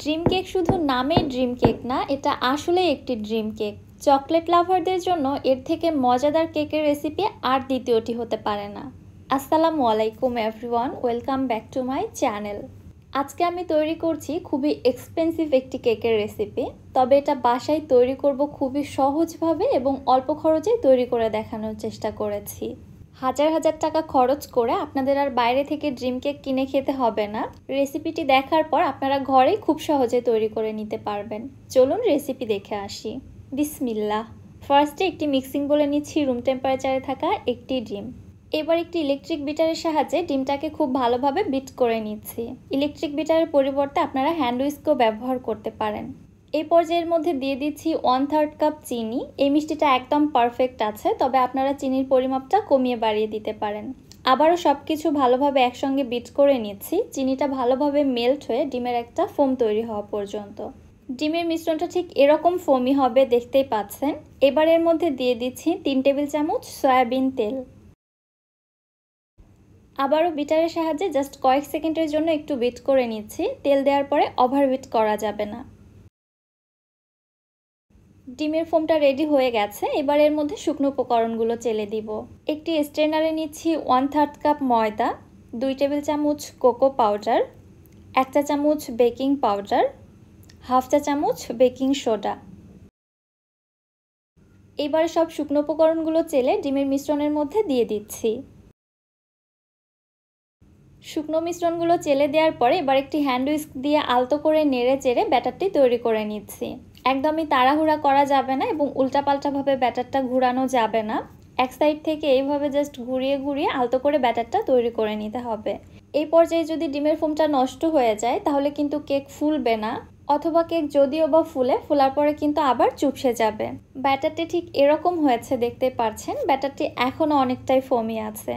Dream cake শুধু নামের dream cake না, এটা আসলে একটি ড্রিম কেক। চকলেট লাভারদের জন্য এর থেকে মজাদার কেকের রেসিপি আর দ্বিতীয়টি হতে পারে না। আসসালামু আলাইকুম everyone, welcome back to my channel. আজকে আমি তৈরি করছি খুবই এক্সপেন্সিভ একটি কেকের রেসিপি, তবে এটা বাসায় তৈরি করব খুবই সহজভাবে এবং অল্প খরচেই তৈরি করে দেখানোর চেষ্টা করেছি। হাজার হাজার টাকা খরচ করে আপনাদের আর বাইরে থেকে ড্রিম কেক কিনে খেতে হবে না। রেসিপিটি দেখার পর আপনারা ঘরেই খুব সহজে তৈরি করে নিতে পারবেন। চলুন রেসিপি দেখে আসি। বিসমিল্লাহ। ফার্স্টে একটি মিক্সিং বলে নিচ্ছি রুম টেম্পারেচারে থাকা একটি ডিম। এবার একটি ইলেকট্রিক বিটারের সাহায্যে ডিমটাকে খুব ভালোভাবে বিট করে নিচ্ছি। ইলেকট্রিক বিটারের পরিবর্তে আপনারা হ্যান্ড হুইস্কও ব্যবহার করতে পারেন। এই পর্যায়ের মধ্যে দিয়ে দিচ্ছি 1/3 কাপ চিনি। এই মিষ্টিটা একদম পারফেক্ট আছে, তবে আপনারা চিনির পরিমাপটা কমিয়ে বাড়িয়ে দিতে পারেন। আবারও সব কিছু ভালোভাবে একসঙ্গে বিট করে নিচ্ছি, চিনিটা ভালোভাবে মেল্ট হয়ে ডিমের একটা ফোম তৈরি হওয়া পর্যন্ত। ডিমের মিশ্রণটা ঠিক এরকম ফোমই হবে, দেখতেই পাচ্ছেন। এবার এর মধ্যে দিয়ে দিচ্ছি 3 টেবিল চামচ সয়াবিন তেল। আবারও বিটারের সাহায্যে জাস্ট কয়েক সেকেন্ডের জন্য একটু বিট করে নিচ্ছি। তেল দেওয়ার পরে ওভার বিট করা যাবে না। ডিমের ফোমটা রেডি হয়ে গেছে। এবার এর মধ্যে শুকনো উপকরণগুলো চেলে দিব। একটি স্ট্রেনারে নিচ্ছি 1/3 কাপ ময়দা, 2 টেবিল চামচ কোকো পাউডার, 1 চা চামচ বেকিং পাউডার, 1/2 চা চামচ বেকিং সোডা। এবার সব শুকনো উপকরণগুলো চেলে ডিমের মিশ্রণের মধ্যে দিয়ে দিচ্ছি। শুকনো মিশ্রণগুলো চেলে দেওয়ার পরে এবার একটি হ্যান্ড হুইস্ক দিয়ে আলতো করে নেড়ে চেড়ে ব্যাটারটি তৈরি করে নিচ্ছি। একদমই তাড়াহুড়া করা যাবে না এবং উল্টাপাল্টাভাবে ব্যাটারটা ঘোরানো যাবে না। এক সাইড থেকে এইভাবে জাস্ট ঘুরিয়ে ঘুরিয়ে আলতো করে ব্যাটারটা তৈরি করে নিতে হবে। এই পর্যায়ে যদি ডিমের ফোমটা নষ্ট হয়ে যায় তাহলে কিন্তু কেক ফুলবে না, অথবা কেক যদিও বা ফোলার পরে কিন্তু আবার চুপসে যাবে। ব্যাটারটি ঠিক এরকম হয়েছে, দেখতে পাচ্ছেন। ব্যাটারটি এখনও অনেকটাই ফোমি আছে।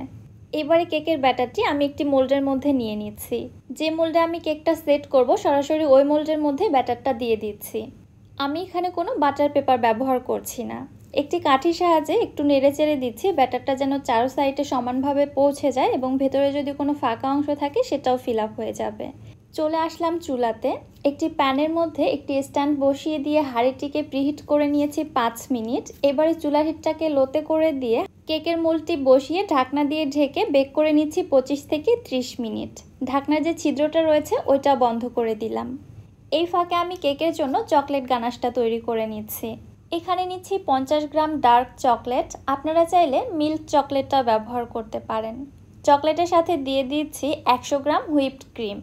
এবারে কেকের ব্যাটারটি আমি একটি মোল্ডের মধ্যে নিয়ে নিচ্ছি। যে মোল্ডে আমি কেকটা সেট করব সরাসরি ওই মোল্ডের মধ্যে ব্যাটারটা দিয়ে দিচ্ছি। আমি এখানে কোনো বাটার পেপার ব্যবহার করছি না। একটি কাঠির সাহায্যে একটু নেড়ে চেড়ে দিচ্ছি, ব্যাটারটা যেন চারো সাইডে সমানভাবে পৌঁছে যায় এবং ভেতরে যদি কোনো ফাঁকা অংশ থাকে সেটাও ফিল আপ হয়ে যাবে। চলে আসলাম চুলাতে। একটি প্যানের মধ্যে একটি স্ট্যান্ড বসিয়ে দিয়ে হাঁড়িটিকে প্রিহিট করে নিয়েছি 5 মিনিট। এবারে চুলার হিটটাকে লোতে করে দিয়ে কেকের মোল্ডটি বসিয়ে ঢাকনা দিয়ে ঢেকে বেক করে নিচ্ছি 25 থেকে 30 মিনিট। ঢাকনার যে ছিদ্রটা রয়েছে ওইটা বন্ধ করে দিলাম। এই ফাঁকে আমি কেকের জন্য চকলেট গানাশটা তৈরি করে নিচ্ছি। এখানে নিচ্ছি 50 গ্রাম ডার্ক চকলেট। আপনারা চাইলে মিল্ক চকলেটটা ব্যবহার করতে পারেন। চকলেটের সাথে দিয়ে দিচ্ছি 100 গ্রাম হুইপড ক্রিম।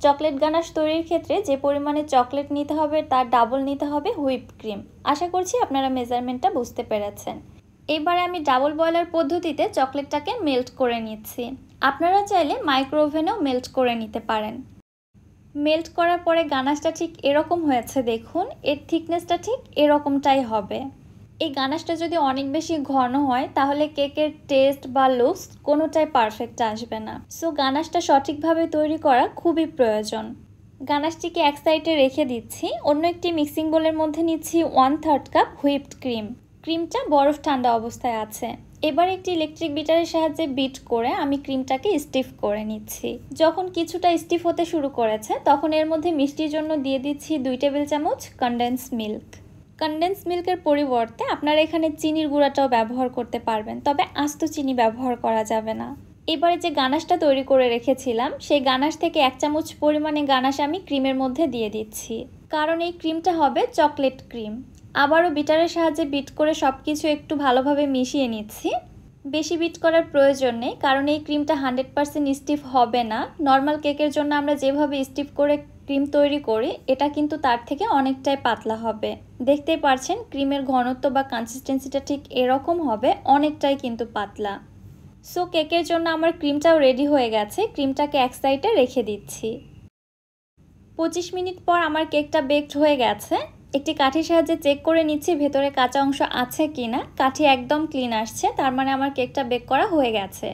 চকলেট গানাশ তৈরির ক্ষেত্রে যে পরিমাণে চকলেট নিতে হবে তার ডাবল নিতে হবে হুইপড ক্রিম। আশা করছি আপনারা মেজারমেন্টটা বুঝতে পেরেছেন। এবারে আমি ডাবল বয়লার পদ্ধতিতে চকলেটটাকে মেল্ট করে নিচ্ছি। আপনারা চাইলে মাইক্রো ওভেনেও মেল্ট করে নিতে পারেন। মেল্ট করার পরে গানাশটা ঠিক এরকম হয়েছে, দেখুন। এর থিকনেসটা ঠিক এরকমটাই হবে। এই গানাশটা যদি অনেক বেশি ঘন হয় তাহলে কেকের টেস্ট বা লুকস কোনোটাই পারফেক্ট আসবে না। সো গানাশটা সঠিকভাবে তৈরি করা খুবই প্রয়োজন। গানাশটিকে এক সাইডে রেখে দিচ্ছি। অন্য একটি মিক্সিং বোলের মধ্যে নিচ্ছি 1/3 কাপ হুইপড ক্রিম। ক্রিমটা বরফ ঠান্ডা অবস্থায় আছে। এবার একটি ইলেকট্রিক বিটারের সাহায্যে বিট করে আমি ক্রিমটাকে স্টিফ করে নিচ্ছি। যখন কিছুটা স্টিফ হতে শুরু করেছে তখন এর মধ্যে মিষ্টির জন্য দিয়ে দিচ্ছি 2 টেবিল চামচ কনডেন্স মিল্ক। কনডেন্স মিল্কের পরিবর্তে আপনারা এখানে চিনির গুঁড়াটাও ব্যবহার করতে পারবেন, তবে আস্ত চিনি ব্যবহার করা যাবে না। এবারে যে গানাশটা তৈরি করে রেখেছিলাম সেই গানাশ থেকে 1 চামচ পরিমাণে গানাশ আমি ক্রিমের মধ্যে দিয়ে দিচ্ছি, কারণ এই ক্রিমটা হবে চকলেট ক্রিম। আবারও বিটারের সাহায্যে বিট করে সব কিছু একটু ভালোভাবে মিশিয়ে নিচ্ছি। বেশি বিট করার প্রয়োজন নেই, কারণ এই ক্রিমটা 100% স্টিফ হবে না। নর্মাল কেকের জন্য আমরা যেভাবে স্টিফ করে ক্রিম তৈরি করি এটা কিন্তু তার থেকে অনেকটাই পাতলা হবে। দেখতেই পারছেন ক্রিমের ঘনত্ব বা কনসিস্টেন্সিটা ঠিক এরকম হবে, অনেকটাই কিন্তু পাতলা। সো কেকের জন্য আমার ক্রিমটাও রেডি হয়ে গেছে। ক্রিমটাকে এক সাইডে রেখে দিচ্ছি। 25 মিনিট পর আমার কেকটা বেকড হয়ে গেছে। একটি কাঠির সাহায্যে চেক করে নিচ্ছি ভেতরে কাঁচা অংশ আছে কিনা। কাঠি একদম ক্লিন আসছে, তার মানে আমার কেকটা বেক করা হয়ে গেছে।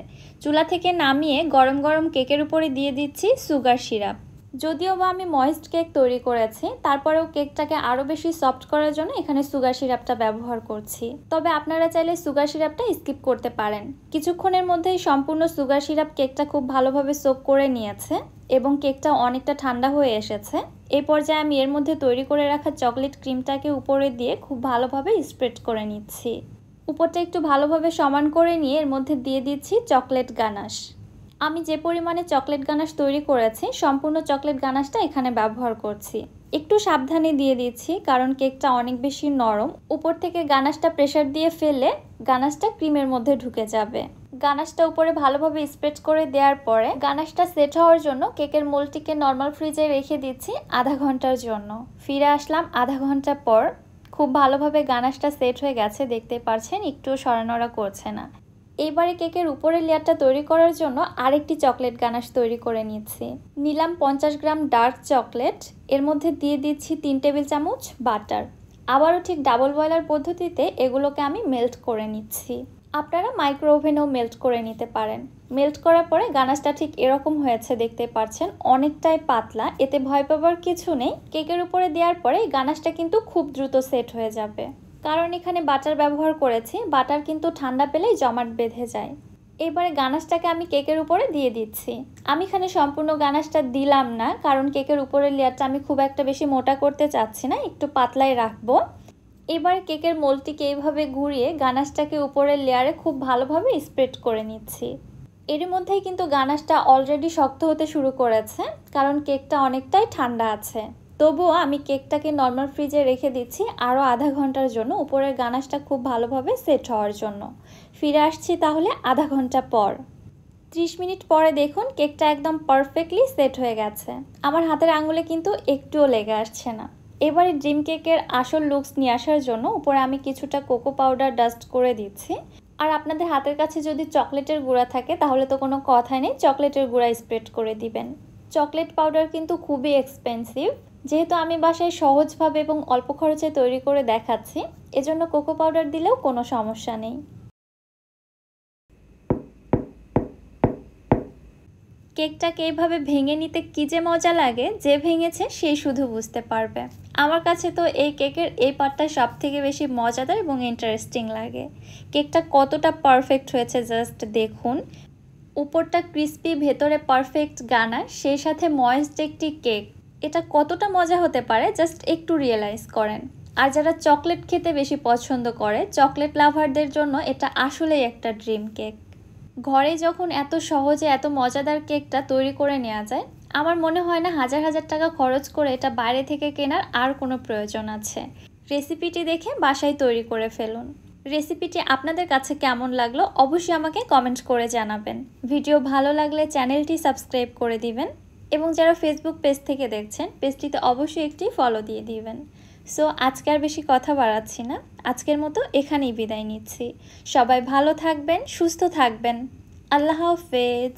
চুলা থেকে নামিয়ে গরম গরম কেকের উপরে দিয়ে দিচ্ছি সুগার সিরাপ। যদিও বা আমি ময়েস্ট কেক তৈরি করেছি, তারপরেও কেকটাকে আরও বেশি সফট করার জন্য এখানে সুগার সিরাপটা ব্যবহার করছি। তবে আপনারা চাইলে সুগার সিরাপটা স্কিপ করতে পারেন। কিছুক্ষণের মধ্যেই সম্পূর্ণ সুগার সিরাপ কেকটা খুব ভালোভাবে সোক করে নিয়েছে এবং কেকটা অনেকটা ঠান্ডা হয়ে এসেছে। এই পর্যায়ে আমি এর মধ্যে তৈরি করে রাখা চকলেট ক্রিমটাকে উপরে দিয়ে খুব ভালোভাবে স্প্রেড করে নিচ্ছি। উপরটা একটু ভালোভাবে সমান করে নিয়ে এর মধ্যে দিয়ে দিচ্ছি চকলেট গানাশ। আমি যে পরিমাণে চকলেট গানাশ তৈরি করেছি সম্পূর্ণ চকলেট গানাশটা এখানে ব্যবহার করছি। একটু সাবধানে দিয়ে দিচ্ছি কারণ কেকটা অনেক বেশি নরম। উপর থেকে গানাশটা প্রেসার দিয়ে ফেললে গানাশটা ক্রিমের মধ্যে ঢুকে যাবে। গানাশটা উপরে ভালোভাবে স্প্রেড করে দেওয়ার পরে গানাশটা সেট হওয়ার জন্য কেকের মোল্ডটিকে নর্মাল ফ্রিজে রেখে দিচ্ছি আধা ঘন্টার জন্য। ফিরে আসলাম আধা ঘন্টা পর। খুব ভালোভাবে গানাশটা সেট হয়ে গেছে, দেখতে পাচ্ছেন একটুও সরানড়া করছে না। এইবারে কেকের উপরের লেয়ারটা তৈরি করার জন্য আরেকটি চকলেট গানাশ তৈরি করে নিচ্ছি। নিলাম 50 গ্রাম ডার্ক চকলেট, এর মধ্যে দিয়ে দিচ্ছি 3 টেবিল চামচ বাটার। আবারও ঠিক ডাবল বয়লার পদ্ধতিতে এগুলোকে আমি মেল্ট করে নিচ্ছি। আপনারা মাইক্রো ওভেনেও মেল্ট করে নিতে পারেন। মেল্ট করার পরে গানাশটা ঠিক এরকম হয়েছে, দেখতে পাচ্ছেন অনেকটাই পাতলা, এতে ভয় পাবার কিছু নেই। কেকের উপরে দেওয়ার পরে গানাশটা কিন্তু খুব দ্রুত সেট হয়ে যাবে, কারণ এখানে বাটার ব্যবহার করেছি। বাটার কিন্তু ঠান্ডা পেলেই জমাট বেঁধে যায়। এবারে গানাশটাকে আমি কেকের উপরে দিয়ে দিচ্ছি। আমি এখানে সম্পূর্ণ গানাশটা দিলাম না, কারণ কেকের উপরের লেয়ারটা আমি খুব একটা বেশি মোটা করতে চাচ্ছি না, একটু পাতলাই রাখবো। এবার কেকের মোল্ডটিকে এইভাবে ঘুরিয়ে গানাশটাকে উপরের লেয়ারে খুব ভালোভাবে স্প্রেড করে নিচ্ছি। এর মধ্যেই কিন্তু গানাশটা অলরেডি শক্ত হতে শুরু করেছে, কারণ কেকটা অনেকটাই ঠান্ডা আছে। তবুও আমি কেকটাকে নর্মাল ফ্রিজে রেখে দিচ্ছি আরও আধা ঘন্টার জন্য, উপরের গানাশটা খুব ভালোভাবে সেট হওয়ার জন্য। ফিরে আসছি তাহলে আধা ঘন্টা পর। 30 মিনিট পরে দেখুন কেকটা একদম পারফেক্টলি সেট হয়ে গেছে। আমার হাতের আঙুলে কিন্তু একটুও লেগে আসছে না। এবারে ড্রিম কেকের আসল লুকস নিয়ে আসার জন্য উপরে আমি কিছুটা কোকো পাউডার ডাস্ট করে দিচ্ছি। আর আপনাদের হাতের কাছে যদি চকলেটের গুঁড়া থাকে তাহলে তো কোনো কথাই নেই, চকলেটের গুঁড়া স্প্রেড করে দিবেন। চকলেট পাউডার কিন্তু খুবই এক্সপেন্সিভ, যেহেতু আমি বাসায় সহজভাবে এবং অল্প খরচে তৈরি করে দেখাচ্ছি, এজন্য কোকো পাউডার দিলেও কোনো সমস্যা নেই। কেকটাকে এইভাবে ভেঙে নিতে কী যে মজা লাগে, যে ভেঙেছে সেই শুধু বুঝতে পারবে। আমার কাছে তো এই কেকের এই পার্টটা সব থেকে বেশি মজাদার এবং ইন্টারেস্টিং লাগে। কেকটা কতটা পারফেক্ট হয়েছে জাস্ট দেখুন। উপরটা ক্রিস্পি, ভেতরে পারফেক্ট গানাশ, সেই সাথে ময়েস্ট একটি কেক। এটা কতটা মজা হতে পারে জাস্ট একটু রিয়েলাইজ করেন। আর যারা চকলেট খেতে বেশি পছন্দ করে, চকলেট লাভারদের জন্য এটা আসলেই একটা ড্রিম কেক। ঘরে যখন এত সহজে এত মজাদার কেকটা তৈরি করে নেওয়া যায়, আমার মনে হয় না হাজার হাজার টাকা খরচ করে এটা বাইরে থেকে কেনার আর কোনো প্রয়োজন আছে। রেসিপিটি দেখে বাসায় তৈরি করে ফেলুন। রেসিপিটি আপনাদের কাছে কেমন লাগলো অবশ্যই আমাকে কমেন্ট করে জানাবেন। ভিডিও ভালো লাগলে চ্যানেলটি সাবস্ক্রাইব করে দিবেন এবং যারা ফেসবুক পেজ থেকে দেখছেন পেজটিতে অবশ্যই একটি ফলো দিয়ে দিবেন। সো আজকে আর বেশি কথা বাড়াচ্ছি না, আজকের মতো এখানেই বিদায় নিচ্ছি। সবাই ভালো থাকবেন, সুস্থ থাকবেন। আল্লাহ হাফেজ।